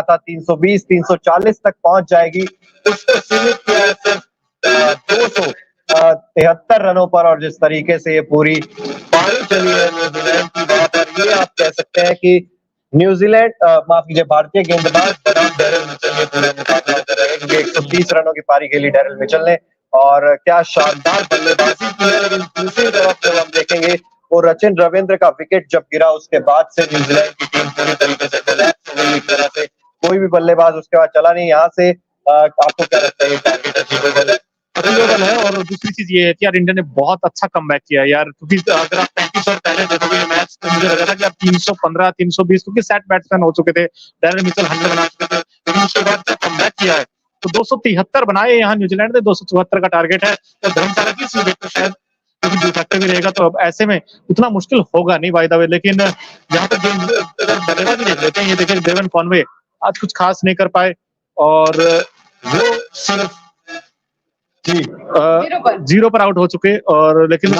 था 320, 340 तक पहुंच जाएगी, उसको सीमित किया है सिर्फ 273 रनों पर। और जिस तरीके से ये पूरी पारी चली है न्यूजीलैंड की, वहां पर ये आप कह सकते हैं कि न्यूजीलैंड माफ कीजिए, भारतीय गेंदबाज बनाम डैरेल मिचेल ये पूरे मुकाबला कर रहे हैं, क्योंकि 130 रनों की पारी खेली डैरेल मिचेल ने और क्या शानदार बल्लेबाजी की है। लेकिन दूसरी तरफ जब हम देखेंगे वो रचिन रविंद्र का विकेट जब गिरा, उसके बाद से न्यूजीलैंड की टीम पूरी तरीके से कोलैप्स हो गई। एक तरह से कोई भी बल्लेबाज उसके बाद चला नहीं। यहाँ से आपको क्या लगता है ये टारगेट अचीवेबल है? अचीवेबल है। और दूसरी चीज ये है कि यार इंडिया ने बहुत अच्छा कमबैक किया है यार, क्योंकि अगर आप 35 ओवर पहले देखोगे मैच तो मुझे लगा था कि आप 315 320, क्योंकि सेट बैट्समैन हो चुके थे, डैरेल मिचेल 100 बना चुके थे, लेकिन उसके बाद जब कमबैक किया है तो 273 बनाए यहाँ न्यूजीलैंड ने, 274 का टारगेट है। तो धर्मशाला की इस विकेट पर शायद क्योंकि ड्यू फैक्टर भी रहेगा, तो अब ऐसे में उतना मुश्किल होगा नहीं बाय द वे। लेकिन यहाँ पर बल्लेबाजी देख लेते हैं, ये देखिए डेवन कॉनवे आज कुछ खास नहीं कर पाए और वो सिर्फ जीरो पर आउट हो चुके। और लेकिन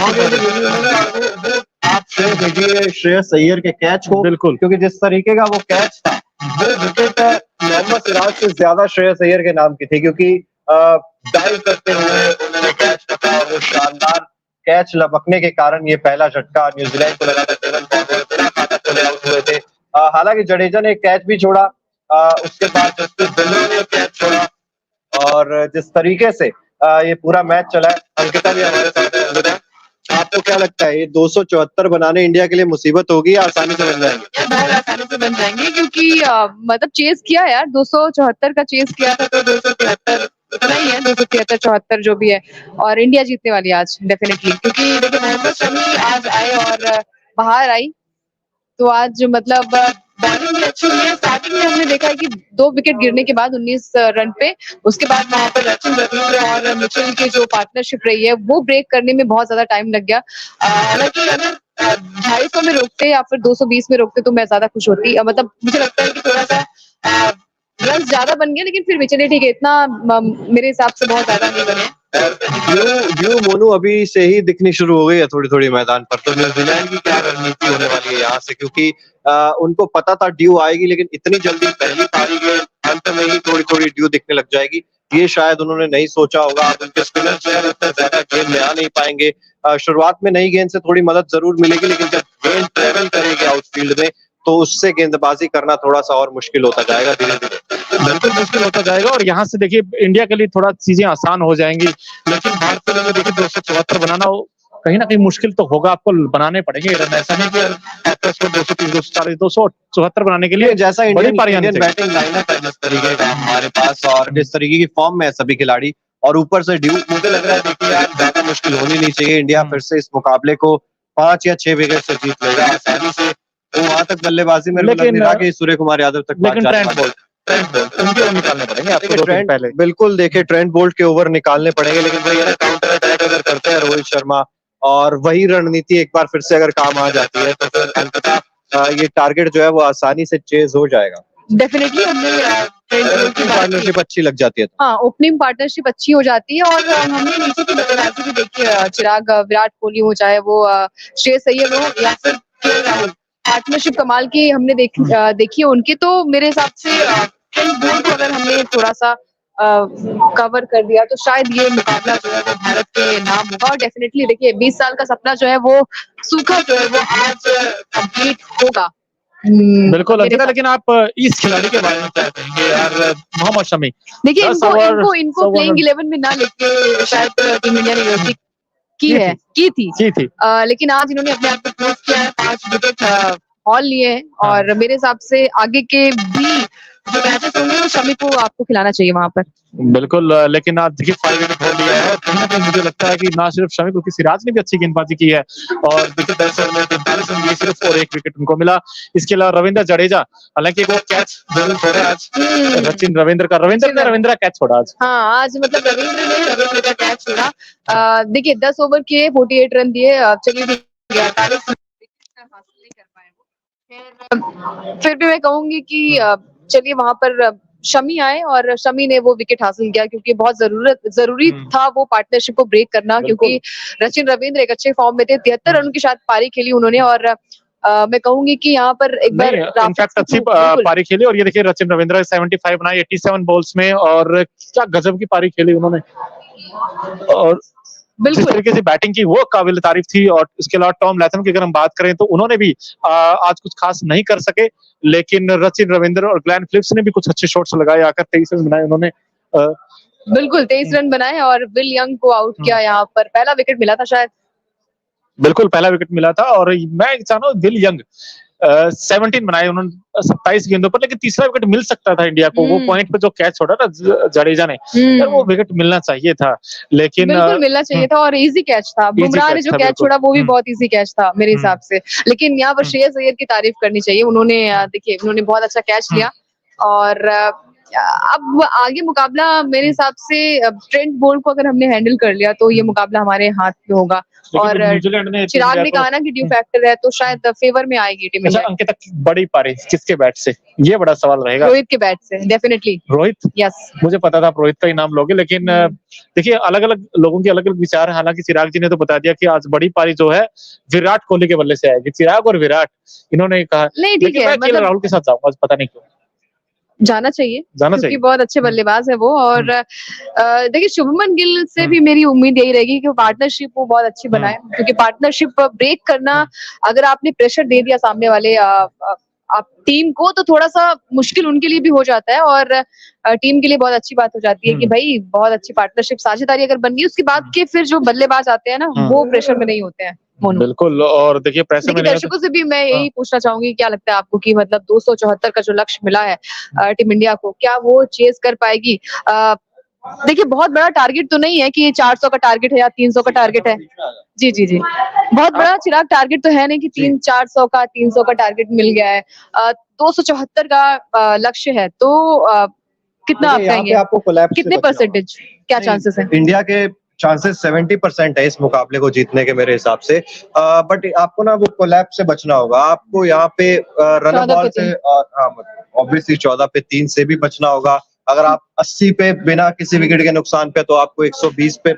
आपसे देखिए श्रेयस अय्यर के कैच को, बिल्कुल, क्योंकि जिस तरीके का वो कैच था, वो विकेट मोहम्मद सिराज से ज्यादा श्रेयस अय्यर के नाम की थी, क्योंकि डाइव करते हुए उन्होंने कैच पकड़ा और वो शानदार कैच लपकने के कारण ये पहला झटका न्यूजीलैंड को लगा था। डेवन कॉनवे बिना फाटक को आउट हुए थे। हालांकि जडेजा ने कैच भी छोड़ा, उसके बाद जसप्रीत बुमराह ने कैच छोड़ा और जिस तरीके से ये पूरा मैच चला है, अंकिता भी हमारे साथ है। अंकिता, आपको क्या लगता है ये 274 बनाने इंडिया के लिए मुसीबत होगी या आसानी से बन जाएंगे? बहुत आसानी से बन जाएंगे, क्योंकि मतलब चेस किया यार, 274 का चेस किया था, तो 273 उतना ही है, 273 74 जो भी है, और इंडिया जीतने वाली आज डेफिनेटली। क्योंकि देखिए मोहम्मद शमी आज आए और बाहर आई, तो आज मतलब बॉलिंग भी अच्छी हुई है। स्टार्टिंग में हमने देखा है कि 2 विकेट गिरने के बाद 19 रन पे, उसके बाद वहां पर रचिन रविंद्र और मिचेल की जो पार्टनरशिप रही है वो ब्रेक करने में बहुत ज्यादा टाइम लग गया। हालांकि अगर 250 में रोकते या फिर 220 में रोकते तो मैं ज्यादा खुश होती। मतलब मुझे लगता है कि थोड़ा सा रन ज्यादा बन गया, लेकिन फिर भी चलिए ठीक है, इतना मेरे हिसाब से बहुत ज्यादा नहीं बने। ड्यू मोनू अभी से ही दिखनी शुरू हो गई है थोड़ी थोड़ी मैदान पर, तो न्यूजीलैंड की क्या रणनीति होने वाली है यहाँ से? क्योंकि उनको पता था ड्यू आएगी, लेकिन इतनी जल्दी पहली पारी के अंत में ही थोड़ी थोड़ी ड्यू दिखने लग जाएगी, ये शायद उन्होंने नहीं सोचा होगा। अब उनके स्पिनर जो है उतना ज्यादा गेंद में आ नहीं पाएंगे। शुरुआत में नई गेंद से थोड़ी मदद जरूर मिलेगी, लेकिन जब गेंद ट्रेवल करेगी आउटफील्ड में तो उससे गेंदबाजी करना थोड़ा सा और मुश्किल होता जाएगा धीरे धीरे। बिल्कुल मुश्किल होता जाएगा और यहाँ से देखिए इंडिया के लिए थोड़ा चीजें आसान हो जाएंगी, लेकिन भारत के लिए देखिए 274 बनाना कहीं ना कहीं मुश्किल तो होगा, आपको बनाने पड़ेंगे रन। ऐसा नहीं कि 230 240 274 बनाने के लिए जैसा इंडियन बैटिंग लाइनअप है जिस तरीके का हमारे पास और जिस तरीके की फॉर्म में है सभी खिलाड़ी, और ऊपर से ड्यू, मुझे लग रहा है देखिए यार ज्यादा मुश्किल होनी नहीं चाहिए। इंडिया फिर से इस मुकाबले को 5 या 6 विकेट से जीत लेगा आसानी से। वो वहां तक बल्लेबाजी में सूर्य कुमार यादव तक निकालने पड़ेंगे। बिल्कुल देखिए ट्रेंट बोल्ट के ओवर निकालने पड़ेंगे, लेकिन वही है काउंटर अटैक अगर करते हैं रोहित शर्मा और वही रणनीति एक बार फिर से अगर काम आ जाती है तो फिर अंततः ये टारगेट जो है वो आसानी से चेज हो जाएगा। डेफिनेटली हमने पार्टनरशिप अच्छी लग जाती है। हाँ, ओपनिंग पार्टनरशिप अच्छी हो जाती है और हमने नीचे की बल्लेबाजी भी देखी है। चिराग, विराट कोहली हो, चाहे वो श्रेयस अय्यर हो या फिर केएल राहुल, पार्टनरशिप कमाल की हमने देखी है उनकी। तो मेरे हिसाब से ट्रेंट बोल्ट को अगर हमने थोड़ा सा कवर कर दिया तो शायद ये मुकाबला जो है वो भारत के नाम होगा। और डेफिनेटली देखिए 20 साल का सपना जो है वो सूखा जो है वो आज कंप्लीट होगा। बिल्कुल अंकिता, लेकिन आप इस खिलाड़ी के बारे में क्या कहेंगे यार, मोहम्मद शमी? देखिए इनको प्लेइंग 11 में ना लेके शायद टीम इंडिया ने गलती की थी। लेकिन आज इन्होंने अपने आप को प्रूव किया है, 5 विकेट हॉल लिए हैं और मेरे हिसाब से आगे के भी जो मैचेस होंगे वो शमी को आपको खिलाना चाहिए वहां पर। बिल्कुल, लेकिन आज देखिए 5 विकेट हो लिया है और कहीं ना कहीं मुझे लगता है कि ना सिर्फ शमी बल्कि सिराज ने भी अच्छी गेंदबाजी की है और देखिए 10 ओवर में 43 रन दिए सिर्फ और 1 विकेट उनको मिला। इसके अलावा रविंद्र जडेजा, हालांकि वो कैच जरूर छोड़ा आज, रचिन रविंद्र कैच छोड़ा आज। हाँ, आज मतलब रविंद्र का कैच छोड़ा। देखिए 10 ओवर किए, 48 रन दिए, चलिए 48 हासिल नहीं कर पाए वो। फिर भी मैं कहूंगी कि चलिए वहां पर शमी आए और शमी ने वो विकेट हासिल किया, क्योंकि बहुत जरूरी था वो पार्टनरशिप को ब्रेक करना, क्योंकि रचिन रविंद्र एक अच्छे फॉर्म में थे। 73 रन की शायद पारी खेली उन्होंने और मैं कहूंगी कि यहाँ पर एक बार इनफैक्ट अच्छी पारी खेली, और ये देखिए रचिन रविंद्र 75 बनाई 87 बॉल्स में, और क्या गजब की पारी खेली उन्होंने, और जिस बिल्कुल तरीके से बैटिंग की वो काबिल तारीफ थी। और इसके अलावा टॉम लैथम की अगर हम बात करें तो उन्होंने भी आज कुछ खास नहीं कर सके, लेकिन रचिन रविंद्र और ग्लेन फिलिप्स ने भी कुछ अच्छे शॉट्स लगाए, आकर 23 रन बनाए उन्होंने। बिल्कुल 23 रन बनाए और विल यंग को आउट किया, यहाँ पर पहला विकेट मिला था शायद। बिल्कुल पहला विकेट मिला था, और मैं चाहता हूँ विल यंग 17 बनाए उन्होंने 27 गेंदों पर, लेकिन तीसरा विकेट मिल सकता था इंडिया को। वो पॉइंट पे जो कैच छोड़ा ना जडेजा ने, यार वो विकेट मिलना चाहिए था, लेकिन बिल्कुल मिलना चाहिए था, और इजी कैच था। बुमराह ने जो कैच छोड़ा वो भी बहुत इजी कैच था मेरे हिसाब से। लेकिन यहाँ पर श्रेयस अय्यर की तारीफ करनी चाहिए, उन्होंने देखिए उन्होंने बहुत अच्छा कैच लिया। और अब आगे मुकाबला मेरे हिसाब से ट्रेंट बोल्ट को अगर हमने हैंडल कर लिया तो ये मुकाबला हमारे हाथ में होगा। और न्यूजीलैंड ने चिराग ने कहा ना कि ड्यू फैक्टर है, तो शायद फेवर में आएगी टीम इंडिया। अंकित बड़ी पारी किसके बैट से, ये बड़ा सवाल रहेगा। रोहित के बैट से डेफिनेटली। रोहित, यस मुझे पता था आप रोहित का ही नाम लोगे, लेकिन देखिए अलग अलग लोगों के अलग अलग विचार है। हालांकि चिराग जी ने तो बता दिया कि आज बड़ी पारी जो है विराट कोहली के बल्ले से आएगी। चिराग और विराट इन्होंने कहा नहीं ठीक है, मतलब राहुल के साथ जाऊंगा, पता नहीं क्यों जाना चाहिए जाना क्योंकि बहुत अच्छे बल्लेबाज है वो। और देखिए शुभमन गिल से भी मेरी उम्मीद यही रहेगी कि वो पार्टनरशिप वो बहुत अच्छी बनाए, क्योंकि पार्टनरशिप ब्रेक करना, अगर आपने प्रेशर दे दिया सामने वाले आप टीम को, तो थोड़ा सा मुश्किल उनके लिए भी हो जाता है, और टीम के लिए बहुत अच्छी बात हो जाती है कि भाई बहुत अच्छी पार्टनरशिप साझेदारी अगर बन गई, उसके बाद के फिर जो बल्लेबाज आते हैं ना वो प्रेशर में नहीं होते हैं। बिल्कुल, और देखिए प्रेशर में दर्शकों से भी मैं यही पूछना चाहूंगी, क्या लगता है आपको कि मतलब 274 का जो लक्ष्य मिला है टीम इंडिया को, क्या वो चेस कर पाएगी? देखिए बहुत बड़ा टारगेट तो नहीं है कि 400 का टारगेट है या 300 का टारगेट है। जी जी जी, बहुत बड़ा चिराग टारगेट तो है नहीं कि 300-400 का 300 का टारगेट मिल गया है। 274 का लक्ष्य है, तो कितना आप कहेंगे, आपको कोलैप्स कितने परसेंटेज, क्या चांसेस है? इंडिया के चांसेस 70% है इस मुकाबले को जीतने के मेरे हिसाब से। बट आपको ना वो कोलैप्स से बचना होगा। आपको यहाँ पे रन बॉल से, ऑब्वियसली 14 पे 3 से भी बचना होगा। अगर आप 80 पे बिना किसी विकेट के नुकसान पे, तो आपको 120 पे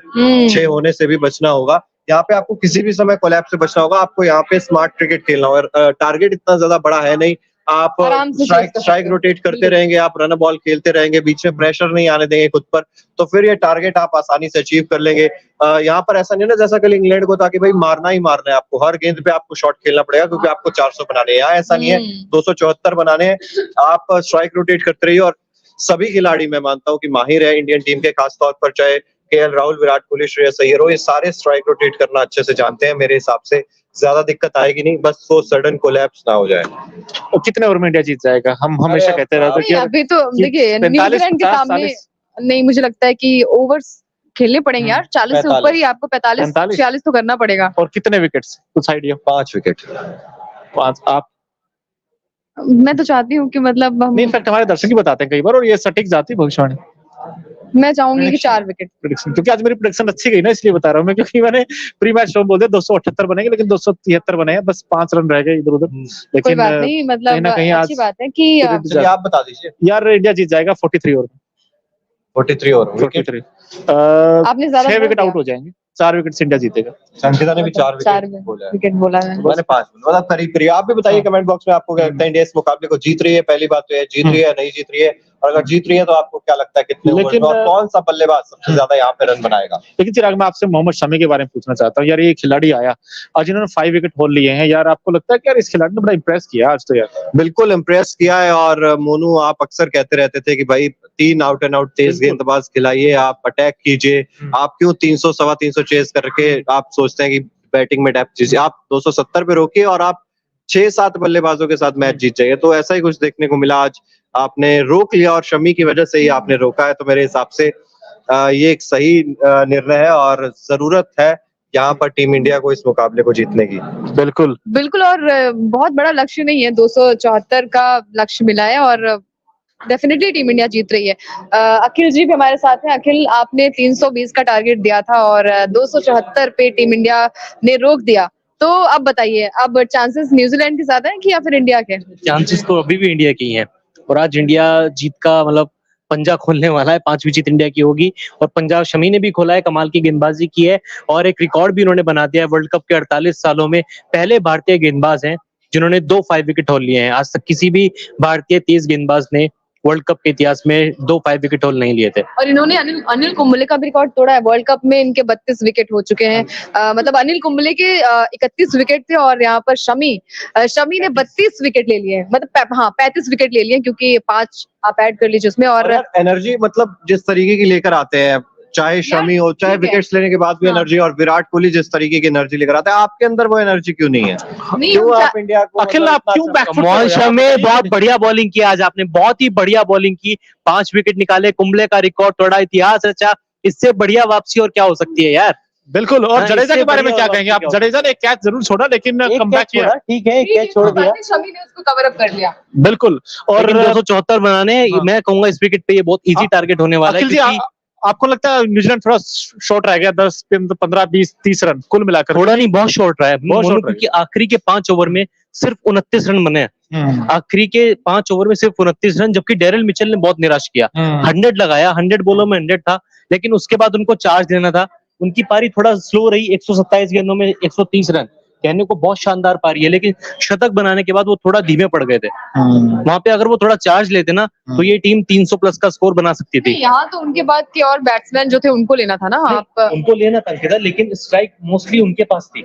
6 होने से भी बचना होगा। यहाँ पे आपको किसी भी समय कोलैप्स से बचना होगा। आपको यहाँ पे स्मार्ट क्रिकेट खेलना होगा। टारगेट इतना ज्यादा बड़ा है नहीं, आप स्ट्राइक रोटेट करते रहेंगे, आप रन बॉल खेलते रहेंगे, बीच में प्रेशर नहीं आने देंगे खुद पर, तो फिर ये टारगेट आप आसानी से अचीव कर लेंगे। यहाँ पर ऐसा नहीं है ना जैसा कल इंग्लैंड को था कि भाई मारना ही मारना है, आपको हर गेंद पे आपको शॉट खेलना पड़ेगा क्योंकि आपको 400 बनाने हैं। यहाँ ऐसा नहीं है, 274 बनाने हैं। आप स्ट्राइक रोटेट करते रहिए, और सभी खिलाड़ी मैं मानता हूँ कि माहिर है इंडियन टीम के, खासतौर पर चाहे केएल राहुल, विराट कोहली, श्रेयस अय्यर हो, ये सारे स्ट्राइक रोटेट करना अच्छे से जानते हैं। मेरे हिसाब से ज्यादा दिक्कत आएगी नहीं, बस वो सडन कोलैप्स ना हो जाए। और कितने ओवर में इंडिया जीत जाएगा? हम हमेशा कहते रहते हैं अभी तो देखिए न्यूजीलैंड के सामने नहीं, मुझे लगता है कि ओवर्स खेलने पड़ेंगे यार, 40 से ऊपर ही आपको 45-46 तो करना पड़ेगा। और कितने विकेट्स, कुछ आइडिया? 5 विकेट। 5? आप? मैं तो चाहती हूँ कि मतलब नहीं, इनफैक्ट हमारे दर्शक ही बताते हैं कई बार, और ये सटीक जाती भविष्यवाणी। मैं चाहूंगी कि 4 विकेट प्रेडिक्शन, क्योंकि आज मेरी प्रेडिक्शन अच्छी गई ना, इसलिए बता रहा हूँ मैं, क्योंकि मैंने प्री मैच शो बोल दिया 278 बनेंगे, लेकिन 273 बने हैं, बस 5 रन रह गए इधर उधर। लेकिन कोई बात नहीं, मतलब अच्छी बात है कि आप बता दीजिए यार। इंडिया जीत जाएगा 43 ओवर में। 43 ओवर 43 आपने ज्यादा 6 विकेट आउट हो जाएंगे, 4 विकेट से इंडिया जीतेगा। संकिता ने भी 4 विकेट बोला है, मैंने 5 बोला, मतलब करीब करीब। आप भी बताइए कमेंट बॉक्स में, आपको क्या लगता है इंडिया इस मुकाबले को जीत रही है? पहली बात तो है, जीत रही है नहीं जीत रही है, और अगर जीत रही है तो आपको क्या लगता है कितने ओवर में, और कौन सा बल्लेबाज सबसे ज्यादा यहाँ पे रन बनाएगा? लेकिन चिराग, मैं आपसे मोहम्मद शमी के बारे में पूछना चाहता हूँ यार। ये खिलाड़ी आया आज, इन्होंने 5 विकेट होल लिए हैं यार, आपको लगता है कि यार इस खिलाड़ी ने बड़ा इंप्रेस किया आज तो? यार बिल्कुल इंप्रेस किया है, और मोनू आप अक्सर कहते रहते थे कि भाई 3 आउट एंड आउट तेज गेंदबाज खिलाइए, आप अटैक कीजिए। आप क्यों 300 सवा 300 चेस करके आप सोचते हैं कि बैटिंग में डेप्थ दीजिए? आप 270 पे रोकिए और आप 6-7 बल्लेबाजों के साथ मैच जीत जाइए। तो ऐसा ही कुछ देखने को मिला आज, आपने रोक लिया, और शमी की वजह से ही आपने रोका है। तो मेरे हिसाब से ये एक सही निर्णय है, और जरूरत है यहाँ पर टीम इंडिया को इस मुकाबले को जीतने की। बिल्कुल बिल्कुल, और बहुत बड़ा लक्ष्य नहीं है, 274 का लक्ष्य मिला है, और डेफिनेटली टीम इंडिया जीत रही है। अखिल जी भी हमारे साथ हैं। अखिल, आपने 320 का टारगेट दिया था और 274 पे टीम इंडिया ने रोक दिया, तो अब बताइए, अब चांसेस न्यूजीलैंड के साथ हैं कि या फिर इंडिया के? चांसेस तो अभी भी इंडिया के ही हैं, और आज इंडिया जीत का मतलब पंजा खोलने वाला है। 5वीं जीत इंडिया की होगी, और पंजाब शमी ने भी खोला है, कमाल की गेंदबाजी की है, और एक रिकॉर्ड भी उन्होंने बना दिया है। वर्ल्ड कप के 48 सालों में पहले भारतीय गेंदबाज हैं जिन्होंने 2 5 विकेट हॉल लिए हैं। आज तक किसी भी भारतीय तेज गेंदबाज ने वर्ल्ड कप के इतिहास में 2 5 विकेट हॉल नहीं लिए थे। और इन्होंने अनिल कुंबले का भी रिकॉर्ड तोड़ा है। वर्ल्ड कप में इनके 32 विकेट हो चुके हैं। मतलब अनिल कुंबले के 31 विकेट थे और यहाँ पर शमी ने 32 विकेट ले लिए हैं। मतलब 35 विकेट ले लिए हैं, क्योंकि 5 आप ऐड कर लीजिए उसमें। और एनर्जी मतलब जिस तरीके की लेकर आते हैं, चाहे शमी हो, चाहे ठीक है। विकेट्स लेने के बाद भी हाँ। एनर्जी, और विराट कोहली जिस तरीके की एनर्जी लेकर आता है, आपके अंदर वो एनर्जी क्यों नहीं है? नहीं, क्यों हम आप इंडिया को अखिल, मतलब आप इतना क्यों अच्छा- back foot मोहन पर हो यार? शमी बहुत बढ़िया बॉलिंग किया आज आपने, बहुत ही बढ़िया बॉलिंग की, 5 विकेट निकाले, कुंबले का रिकॉर्ड तोड़ा, इतिहास रचा। इससे बढ़िया वापसी और क्या हो सकती है यार। बिल्कुल। और हाँ, जडेजा इससे के बारे में बढ़िया क्या कहेंगे आप? वापसी क्या जडेजा ने एक कैच जरूर छोड़ा, लेकिन एक कमबैक कैच किया। छोड़ा, ठीक है, एक कैच छोड़ दिया, शमी ने उसको कवर अप कर लिया। बिल्कुल। और लेकिन 274 बनाने, हाँ। मैं कहूंगा इस विकेट पे ये बहुत इजी टारगेट होने वाला है, अखिल जी, क्योंकि आपको लगता है न्यूजीलैंड थोड़ा शॉर्ट रह गया? 10 15 20 30 रन कुल मिलाकर? थोड़ा नहीं, बहुत शॉर्ट रहा है बहुत मोनू, short रहा है। क्योंकि आखिरी के 5 ओवर में सिर्फ 29 रन बने हैं। आखिरी के 5 ओवर में सिर्फ 29 रन, जबकि डेरिल मिचेल ने बहुत निराश किया। 100 लगाया, 100 बॉलों में 100 था, लेकिन उसके बाद उनको चार्ज देना था। उनकी पारी थोड़ा स्लो रही, 127 गेंदों में 130 रन, कहने को बहुत शानदार पारी है, लेकिन शतक बनाने के बाद वो थोड़ा धीमे पड़ गए थे। वहां पे अगर वो थोड़ा चार्ज लेते ना, तो ये टीम 300 प्लस का स्कोर बना सकती थी। यहाँ तो उनके बाद के और बैट्समैन जो थे उनको लेना था ना। आप उनको लेना था, लेकिन स्ट्राइक मोस्टली उनके पास थी।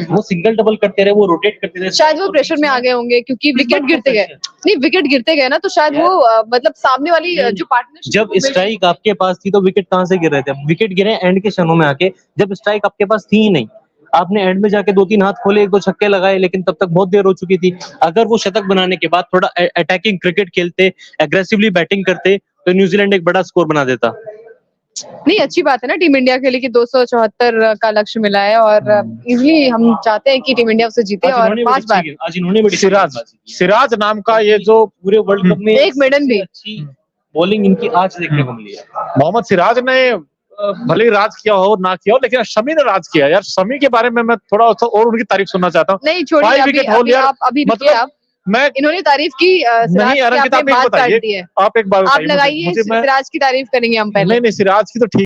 वो सिंगल डबल करते रहे, वो रोटेट करते रहे। शायद वो प्रेशर में आ गए होंगे, क्योंकि विकेट गिरते गए। नहीं, विकेट गिरते गए ना, तो शायद वो मतलब सामने वाली जो पार्टनर, जब स्ट्राइक आपके पास थी तो विकेट कहाँ से गिर रहे थे? विकेट गिरे एंड के क्षणों में आके, जब स्ट्राइक आपके पास थी ही नहीं। आपने एंड में जाके 2-3 हाथ खोले, 1-2 छक्के लगाए, लेकिन तब तक बहुत देर हो चुकी थी। अगर वो शतक बनाने के बाद थोड़ा अटैकिंग क्रिकेट खेलते, एग्रेसिवली बैटिंग करते, तो न्यूजीलैंड एक बड़ा स्कोर बना देता। नहीं, अच्छी बात है ना टीम इंडिया के लिए कि 274 का लक्ष्य मिला है, और इजीली हम चाहते हैं कि टीम इंडिया उसे जीते। और 5 बार आज इन्होंने बड़ी सिराज नाम का ये जो पूरे वर्ल्ड कप में एक मेडन भी। अच्छी बॉलिंग इनकी आज देखने को मिली है। मोहम्मद सिराज ने भले ही राज किया हो ना किया हो, लेकिन शमी ने राज किया यार। शमी के बारे में मैं थोड़ा और उनकी तारीफ सुनना चाहता हूँ। नहीं, छोड़िए, 5 अभी विकेट हो अभी लिया, आप अभी मतलब रुकिए। आप मैं इन्होंने तारीफ की, सिराज नहीं, की अरंकित, आपने आप एक बात बताइए, काट दी है। आप एक बात आप बताइए लगाइए, मुझे। मैं सिराज की तारीफ करेंगे हम पहले। नहीं, सिराज की तो ठीक